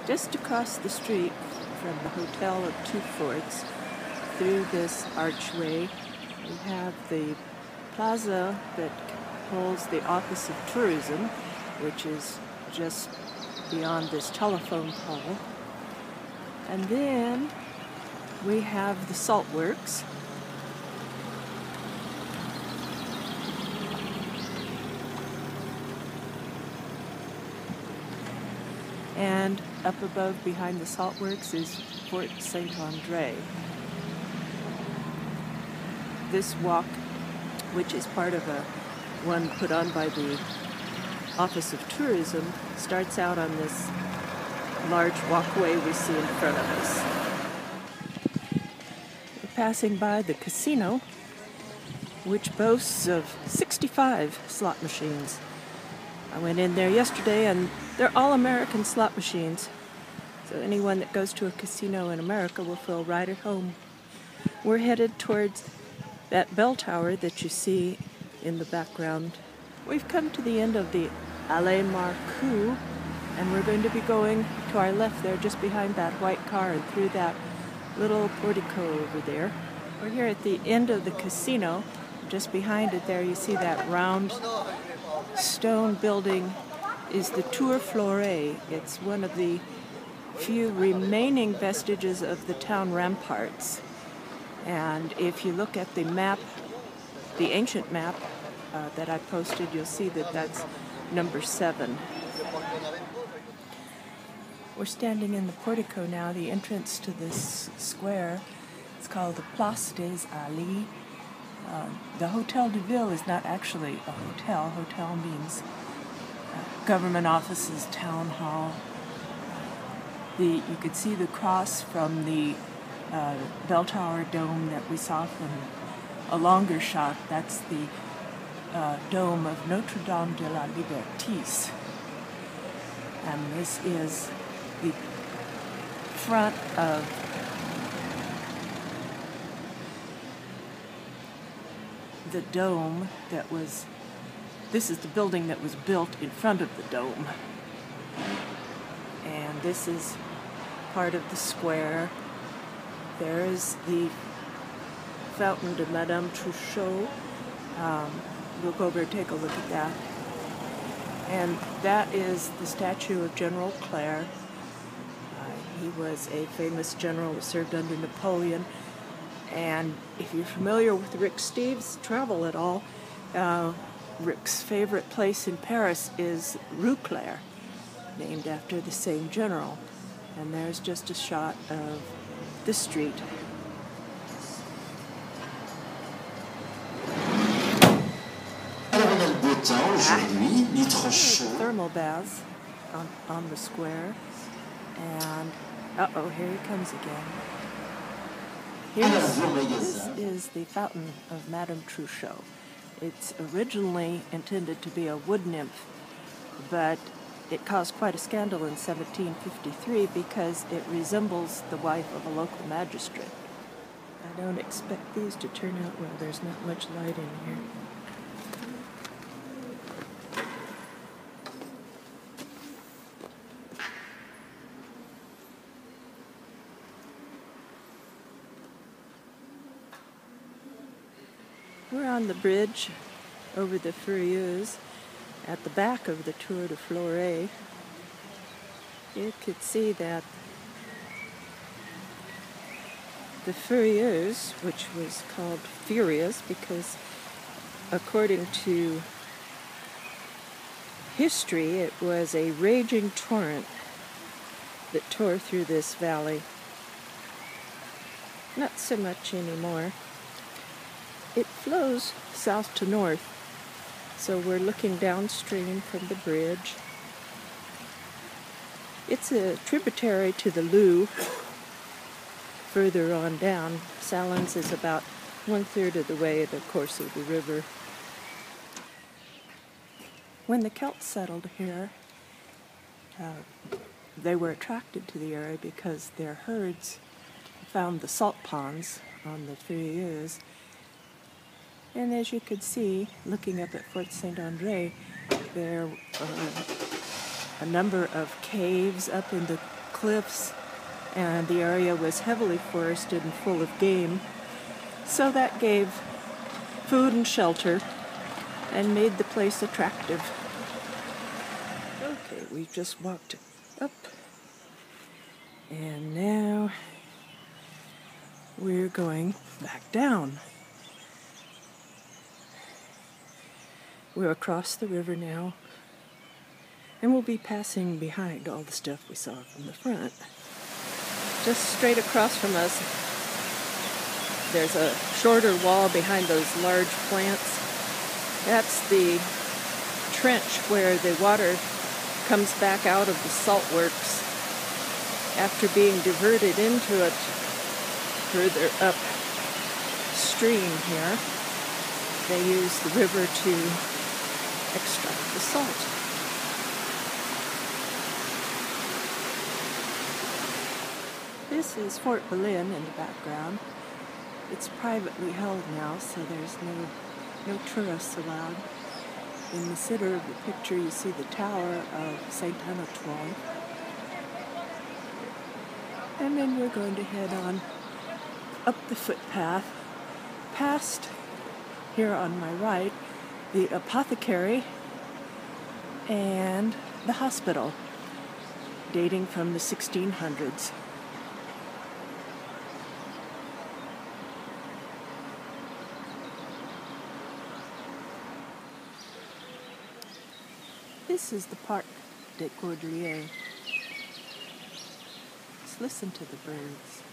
Just across the street from the Hotel of Two Forts, through this archway, we have the plaza that holds the Office of Tourism, which is just beyond this telephone pole. And then we have the salt works. And up above behind the salt works is Fort Saint-André. This walk, which is part of one put on by the Office of Tourism, starts out on this large walkway we see in front of us. We're passing by the casino, which boasts of 65 slot machines. I went in there yesterday and they're all American slot machines. So anyone that goes to a casino in America will feel right at home. We're headed towards that bell tower that you see in the background. We've come to the end of the Allée Marcoux, and we're going to be going to our left there, just behind that white car and through that little portico over there. We're here at the end of the casino. Just behind it there, you see that round stone building is the Tour Fleuret. It's one of the few remaining vestiges of the town ramparts. And if you look at the map, the ancient map that I posted, you'll see that that's number 7. We're standing in the portico now, the entrance to this square. It's called the Place des Halles. The Hotel de Ville is not actually a hotel. Hotel means government offices, town hall. You could see the cross from the bell tower dome that we saw from a longer shot. That's the dome of Notre Dame de la Liberté. And this is the front of the dome that was, this is the building that was built in front of the dome. And this is part of the square. There is the Fountain de Madame Truchot. We'll go over and take a look at that. And that is the statue of General Clare. He was a famous general who served under Napoleon. And if you're familiar with Rick Steves' travel at all, Rick's favorite place in Paris is Rue Claire, named after the same general. And there's just a shot of the street. Thermal baths on the square. And uh-oh, here he comes again. This is the Fountain of Madame Truchot. It's originally intended to be a wood nymph, but it caused quite a scandal in 1753 because it resembles the wife of a local magistrate. I don't expect these to turn out well. There's not much light in here. We're on the bridge over the Furieuse at the back of the Tour de Fleuret. You could see that the Furieuse, which was called Furious because according to history it was a raging torrent that tore through this valley. Not so much anymore. It flows south to north, so we're looking downstream from the bridge. It's a tributary to the Lou further on down. Salins is about 1/3 of the way the course of the river. When the Celts settled here, they were attracted to the area because their herds found the salt ponds on the Furieuse. And as you could see, looking up at Fort Saint-André, there are a number of caves up in the cliffs, and the area was heavily forested and full of game. So that gave food and shelter and made the place attractive. Okay, we've just walked up, and now we're going back down. We're across the river now, and we'll be passing behind all the stuff we saw from the front. Just straight across from us, there's a shorter wall behind those large plants. That's the trench where the water comes back out of the salt works after being diverted into it further upstream here. They use the river to extract the salt. This is Fort Berlin in the background. It's privately held now, so there's no tourists allowed. In the center of the picture, you see the tower of St. Antoine. And then we're going to head on up the footpath, past, here on my right, the apothecary and the hospital, dating from the 1600s. This is the Parc des Cordeliers. Just listen to the birds.